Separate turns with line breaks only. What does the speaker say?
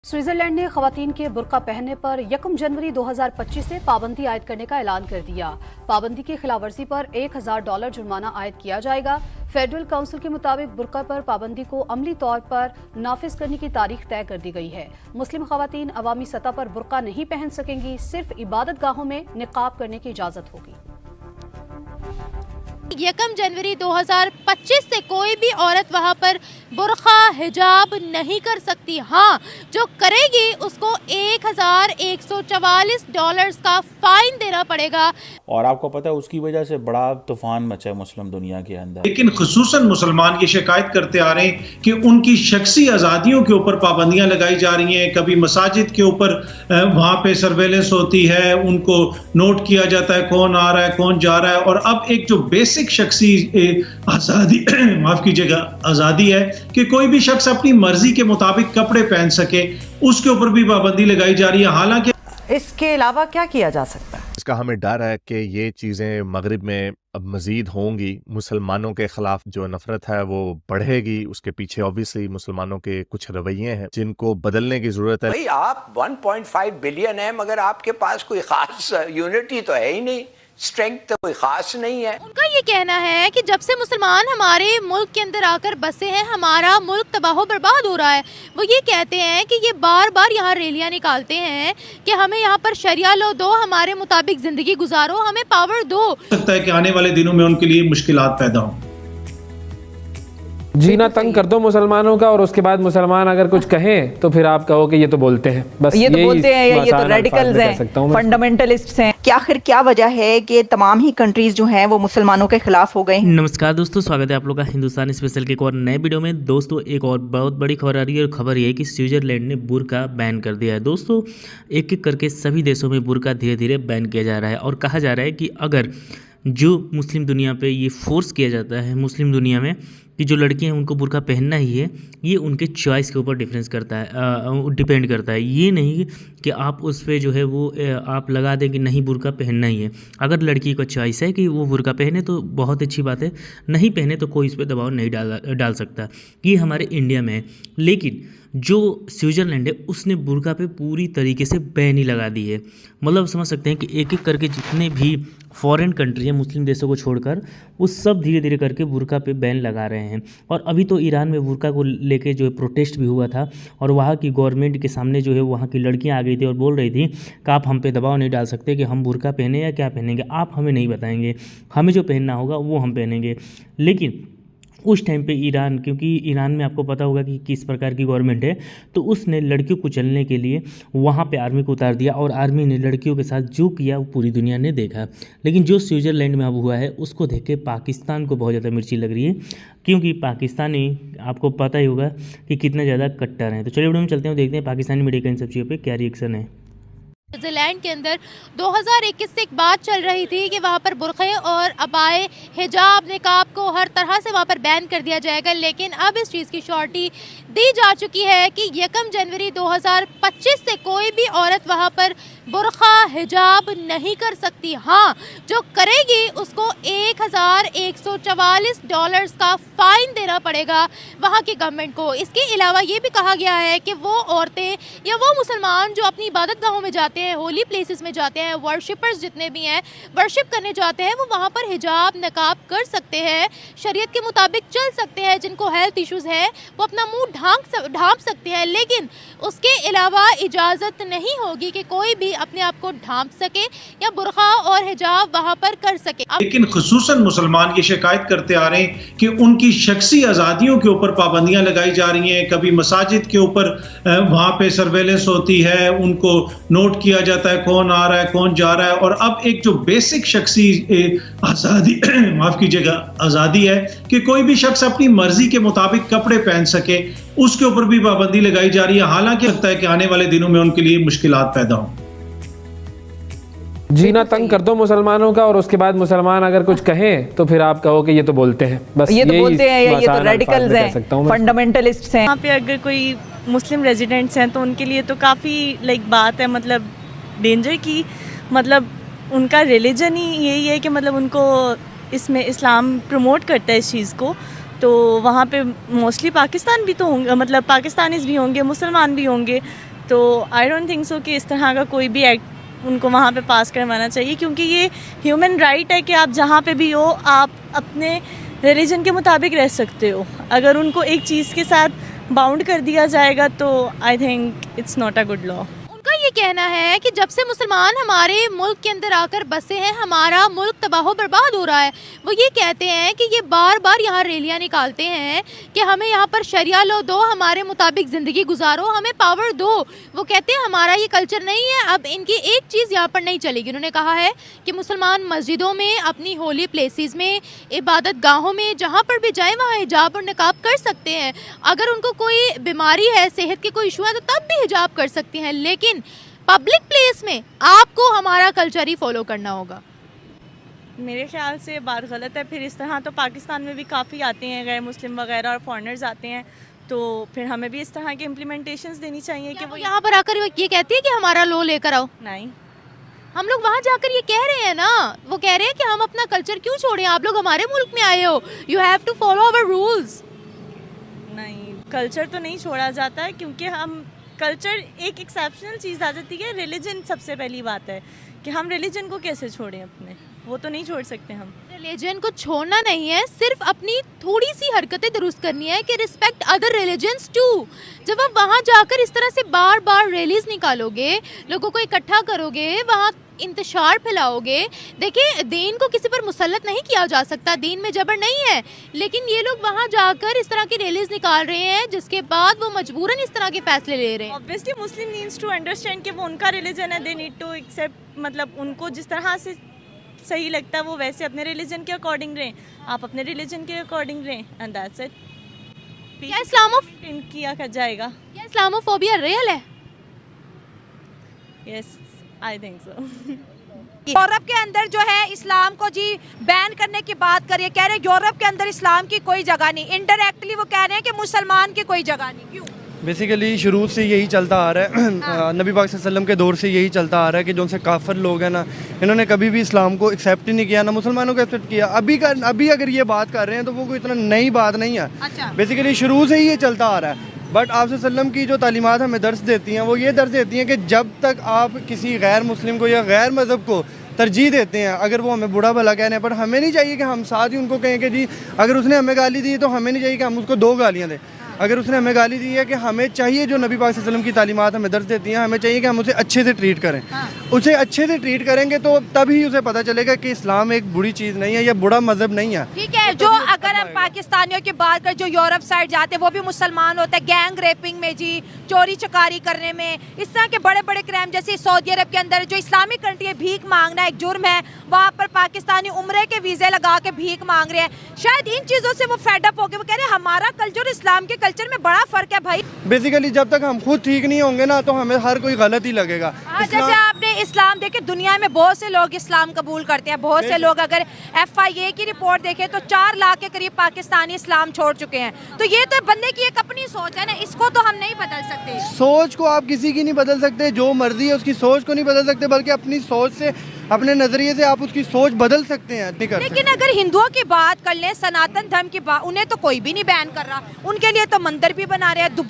Switzerland ने खवातीन के बुर्का पहनने पर 1 जनवरी 2025 से पाबंदी आयद करने का ऐलान कर दिया। पाबंदी की खिलाफवर्जी पर $1000 जुर्माना आयद किया जाएगा। फेडरल काउंसिल के मुताबिक बुर्का पर पाबंदी को अमली तौर पर नाफिज करने की तारीख तय कर दी गई है। मुस्लिम खवातीन अवामी सतह पर बुर्का नहीं पहन सकेंगी, सिर्फ इबादत गाहों में निकाब करने की इजाजत होगी।
1 जनवरी 2025 से कोई भी औरत वहां पर बुर्का हिजाब नहीं कर सकती। हाँ, जो करेगी उसको $1144 का फाइन देना पड़ेगा।
और आपको पता है उसकी वजह से बड़ा तूफान मचा है मुस्लिम दुनिया के अंदर।
लेकिन खुसूसन मुसलमान ये शिकायत करते आ रहे हैं कि उनकी शख्सी आज़ादियों के ऊपर पाबंदियां लगाई जा रही हैं। कभी मसाजिद के ऊपर वहां पे सर्वेलेंस होती है, उनको नोट किया जाता है कौन आ रहा है कौन जा रहा है। और अब एक जो बेसिक शख्सी आज़ादी माफ कीजिएगा आज़ादी है कि कोई भी शख्स अपनी मर्जी के मुताबिक कपड़े पहन सके, उसके ऊपर भी पाबंदी लगाई जा रही है। हालांकि
इसके अलावा क्या किया जा सकता है?
इसका हमें डर है कि ये चीज़ें मगरिब में अब मज़ीद होंगी, मुसलमानों के ख़िलाफ़ जो नफ़रत है वो बढ़ेगी। उसके पीछे ऑब्वियसली मुसलमानों के कुछ रवैये हैं जिनको बदलने की ज़रूरत है।
भाई आप 1.5 बिलियन है मगर आपके पास कोई ख़ास यूनिटी तो है ही नहीं, स्ट्रेंथ तो कोई खास नहीं है।
उनका ये कहना है कि जब से मुसलमान हमारे मुल्क के अंदर आकर बसे हैं, हमारा मुल्क तबाह बर्बाद हो रहा है। वो ये कहते हैं कि ये बार बार यहाँ रैलियां निकालते हैं कि हमें यहाँ पर शरिया लो दो, हमारे मुताबिक जिंदगी गुजारो, हमें पावर दो।
सकता है कि आने वाले दिनों में उनके लिए मुश्किलात पैदा हों।
जीना तंग कर दो मुसलमानों का और उसके बाद मुसलमान अगर कुछ कहें तो फिर आप कहो कि ये तो बोलते हैं, बस
ये तो बोलते हैं, ये तो रेडिकल्स हैं, फंडामेंटलिस्ट्स हैं। क्या आखिर क्या वजह है कि तमाम ही कंट्रीज जो हैं वो मुसलमानों के खिलाफ हो गए?
नमस्कार दोस्तों, स्वागत है आप लोग का हिंदुस्तान स्पेशल के एक और नए वीडियो में। दोस्तों एक और बहुत बड़ी खबर आ रही है और खबर ये है कि स्विट्जरलैंड ने बुर्का बैन कर दिया है। दोस्तों एक एक करके सभी देशों में बुर्का धीरे धीरे बैन किया जा रहा है और कहा जा रहा है कि अगर जो मुस्लिम दुनिया पे ये फोर्स किया जाता है मुस्लिम दुनिया में कि जो लड़कियां हैं उनको बुर्का पहनना ही है, ये उनके चॉइस के ऊपर डिपेंड करता है। ये नहीं कि आप उस पर जो है वो आप लगा दें कि नहीं बुर्का पहनना ही है। अगर लड़की का चॉइस है कि वो बुर्का पहने तो बहुत अच्छी बात है, नहीं पहने तो कोई इस पर दबाव नहीं डाल सकता। ये हमारे इंडिया में है। लेकिन जो स्विट्जरलैंड है उसने बुर्का पे पूरी तरीके से बैन ही लगा दी है। मतलब समझ सकते हैं कि एक एक करके जितने भी फॉरेन कंट्री हैं मुस्लिम देशों को छोड़कर वो सब धीरे धीरे करके बुर्का पे बैन लगा रहे हैं। और अभी तो ईरान में बुर्का को लेके जो है प्रोटेस्ट भी हुआ था और वहाँ की गवर्नमेंट के सामने जो है वहाँ की लड़कियाँ आ गई थी और बोल रही थी कि आप हम पे दबाव नहीं डाल सकते कि हम बुर्का पहने या क्या पहनेंगे, आप हमें नहीं बताएंगे, हमें जो पहनना होगा वो हम पहनेंगे। लेकिन उस टाइम पे ईरान, क्योंकि ईरान में आपको पता होगा कि किस प्रकार की गवर्नमेंट है, तो उसने लड़कियों को चलने के लिए वहाँ पे आर्मी को उतार दिया और आर्मी ने लड़कियों के साथ जो किया वो पूरी दुनिया ने देखा। लेकिन जो स्विट्जरलैंड में अब हुआ है उसको देख के पाकिस्तान को बहुत ज़्यादा मिर्ची लग रही है, क्योंकि पाकिस्तानी आपको पता ही होगा कि कितना ज़्यादा कट्टर हैं। तो चलिए वीडियो में चलते हैं, देखते हैं पाकिस्तानी मीडिया का इन सब चीज़ों पर क्या रिएक्शन है।
स्विट्जरलैंड के अंदर 2021 से एक बात चल रही थी कि वहाँ पर बुर्क़े और अबाए हिजाब निकाब को हर तरह से वहाँ पर बैन कर दिया जाएगा। लेकिन अब इस चीज़ की श्योरिटी दी जा चुकी है कि 1 जनवरी 2025 से कोई भी औरत वहाँ पर बुर्का हिजाब नहीं कर सकती। हाँ, जो करेगी उसको $1144 का फाइन देना पड़ेगा वहाँ की गवर्नमेंट को। इसके अलावा ये भी कहा गया है कि वो औरतें या वो मुसलमान जो अपनी इबादत गाहों में जाते हैं, होली प्लेसेस में जाते हैं, वर्शिपर्स जितने भी हैं वर्शिप करने जाते हैं, वो वहाँ पर हिजाब नकाब कर सकते हैं, शरीयत के मुताबिक चल सकते हैं। जिनको हेल्थ इश्यूज़ है वो अपना मुंह ढांप सकते हैं, लेकिन उसके अलावा इजाज़त नहीं होगी कि कोई भी अपने आप को ढांप सके या बुर्का और हिजाब वहाँ पर कर सके।
लेकिन खुसूसन मुसलमान ये शिकायत करते आ रहे हैं कि उनकी शख्सी आज़ादियों के ऊपर पाबंदियां लगाई जा रही हैं। कभी मसाजिद के ऊपर वहाँ पे सर्वेलेंस होती है, उनको नोट किया जाता है कौन आ रहा है कौन जा रहा है। और अब एक जो बेसिक शख्सी आज़ादी माफ कीजिएगा आज़ादी है कि कोई भी शख्स अपनी मर्जी के मुताबिक कपड़े पहन सके, उसके ऊपर भी पाबंदी लगाई जा रही है। हालांकि लगता है कि आने वाले दिनों में उनके लिए मुश्किलात पैदा हों।
जीना तंग कर दो मुसलमानों का और उसके बाद मुसलमान अगर कुछ कहें तो फिर आप कहो कि ये तो बोलते हैं, बस
ये तो बोलते हैं, ये तो रेडिकल्स हैं, फंडामेंटलिस्ट्स हैं।
यहाँ पे अगर कोई मुस्लिम रेजिडेंट्स हैं तो उनके लिए तो काफ़ी बात है, मतलब डेंजर की, मतलब उनका रिलीजन ही यही है कि मतलब उनको इसमें इस्लाम प्रमोट करता है इस चीज़ को। तो वहाँ पे मोस्टली पाकिस्तान भी तो होंगे, मतलब पाकिस्तानीज़ भी होंगे, मुसलमान भी होंगे, तो आई डोंट थिंक सो कि इस तरह का कोई भी एक्ट उनको वहाँ पे पास करवाना चाहिए, क्योंकि ये ह्यूमन राइट है कि आप जहाँ पे भी हो आप अपने रिलीजन के मुताबिक रह सकते हो। अगर उनको एक चीज़ के साथ बाउंड कर दिया जाएगा तो I think it's not a good law.
ये कहना है कि जब से मुसलमान हमारे मुल्क के अंदर आकर बसे हैं हमारा मुल्क तबाह बर्बाद हो रहा है। वो ये कहते हैं कि ये बार बार यहाँ रैलियाँ निकालते हैं कि हमें यहाँ पर शरिया लो दो, हमारे मुताबिक ज़िंदगी गुजारो, हमें पावर दो। वो कहते हैं हमारा ये कल्चर नहीं है। अब इनकी एक चीज़ यहाँ पर नहीं चलेगी। उन्होंने कहा है कि मुसलमान मस्जिदों में, अपनी होली प्लेसेस में, इबादत गाहों में जहाँ पर भी जाएँ वहाँ हिजाब और निकाब कर सकते हैं। अगर उनको कोई बीमारी है, सेहत के कोई इशू है तो तब भी हिजाब कर सकती हैं, लेकिन पब्लिक प्लेस में आपको हमारा कल्चर ही फॉलो करना होगा।
मेरे ख्याल से बात गलत है। फिर इस तरह तो पाकिस्तान में भी काफ़ी आते हैं गैर मुस्लिम वगैरह और फॉरेनर्स आते हैं, तो फिर हमें भी इस तरह के इम्प्लीमेंटेशंस देनी चाहिए कि वो
यहाँ पर आकर ये कहती है कि हमारा लॉ लेकर आओ।
नहीं,
हम लोग वहाँ जाकर ये कह रहे हैं ना, वो कह रहे हैं कि हम अपना कल्चर क्यों छोड़ें, आप लोग हमारे मुल्क में आए हो, you have to follow our rules.
नहीं, कल्चर तो नहीं छोड़ा जाता है, क्योंकि हम कल्चर एक एक्सेप्शनल चीज़ आ जाती है। रिलीजन सबसे पहली बात है कि हम रिलीजन को कैसे छोड़ें अपने, वो तो नहीं छोड़ सकते हम।
रिलीजन को छोड़ना नहीं है, सिर्फ अपनी थोड़ी सी हरकतें दुरुस्त करनी है कि रिस्पेक्ट अदर रिलीजन्स टू। जब आप वहाँ जाकर इस तरह से बार बार रैलीज निकालोगे, लोगों को इकट्ठा करोगे, वहाँ इंतशार फैलाओगे। देखिए, दीन को किसी पर मुसल्लत नहीं किया जा सकता, दीन में जबर नहीं है, लेकिन ये लोग वहाँ जाकर इस तरह की रैलीज निकाल रहे हैं जिसके बाद वो मजबूरन इस तरह के फैसले ले रहे हैं।
Obviously Muslim needs to understand कि वो उनका रिलीजन है, दे नीड टू एक्सेप्ट, मतलब उनको जिस तरह से सही लगता है वो वैसे अपने रिलीजन के अकॉर्डिंग रहें, आप अपने रिलीजन के अकॉर्डिंग रहें, एंड दैट्स इट।
क्या इस्लामोफोबिया
किया जाएगा?
क्या इस्लामोफोबिया रियल है?
Yes, I think so.
Europe के अंदर जो है इस्लाम को जी बैन करने की बात करिए, कह रहे हैं यूरोप के अंदर इस्लाम की कोई जगह नहीं। इनडायरेक्टली वो कह रहे हैं कि मुसलमान की कोई जगह नहीं। क्यों?
बेसिकली शुरू से यही चलता आ रहा है। नबी पाक सल्लल्लाहु अलैहि वसल्लम के दौर से यही चलता आ रहा है कि जो उनसे काफिर लोग हैं ना, इन्होंने कभी भी इस्लाम को एक्सेप्ट ही नहीं किया, ना मुसलमानों को एक्सेप्ट किया। अभी अगर ये बात कर रहे हैं तो वो कोई इतना नई बात नहीं है।
अच्छा।
बेसिकली शुरू से ही ये चलता आ रहा है। बट आप सल्लम की जो तालीमात हमें दर्स देती हैं वो ये दर्स देती हैं कि जब तक आप किसी गैर मुस्लिम को या गैर मज़हब को तरजीह देते हैं, अगर वो हमें बुरा भला कहने, पर हमें नहीं चाहिए कि हम साथ ही उनको कहें कि जी अगर उसने हमें गाली दी तो हमें नहीं चाहिए कि हम उसको 2 गालियाँ दें। अगर उसने हमें गाली दी है कि हमें चाहिए जो नबी पाक सल्लल्लाहु अलैहि वसल्लम की तालीमात हमें दर्स देती हैं, हमें चाहिए कि हम उसे अच्छे से ट्रीट करें। उसे अच्छे से ट्रीट करेंगे तो तभी उसे पता चलेगा कि इस्लाम एक बुरी चीज़ नहीं है या बुरा मज़हब नहीं है।
ठीक है, जो अगर हम पाकिस्तानियों की बात करें जो यूरोप साइड जाते हैं वो भी मुसलमान होते हैं, गैंग रेपिंग में जी, चोरी चकारी करने में, इस तरह के बड़े बड़े क्राइम, जैसे सऊदी अरब के अंदर जो इस्लामिक कंट्री है, भीख मांगना एक जुर्म है, वहाँ पर पाकिस्तानी उम्रे के वीज़े लगा के भीख मांग रहे हैं। शायद इन चीज़ों से वो फेडअप हो गए, वो कह रहे हैं हमारा कल्चर इस्लाम के कल्चर में बड़ा फर्क है भाई।
बेसिकली जब तक हम खुद ठीक नहीं होंगे ना तो हमें हर कोई गलत ही लगेगा।
जैसे आपने इस्लाम देखे, दुनिया में बहुत से लोग इस्लाम कबूल करते हैं, बहुत से लोग, अगर FIA की रिपोर्ट देखें तो 4 लाख के करीब पाकिस्तानी इस्लाम छोड़ चुके हैं। तो ये तो बंदे की एक अपनी सोच है ना, इसको तो हम नहीं बदल सकते।
सोच को आप किसी की नहीं बदल सकते, जो मर्जी है उसकी सोच को नहीं बदल सकते, बल्कि अपनी सोच से, अपने नजरिए से आप उसकी सोच बदल सकते हैं।
लेकिन अगर हिंदुओं की बात कर लें, सनातन धर्म की बात, उन्हें तो कोई भी नहीं बैन कर रहा, उनके लिए तो मंदिर भी बना रहे हैं।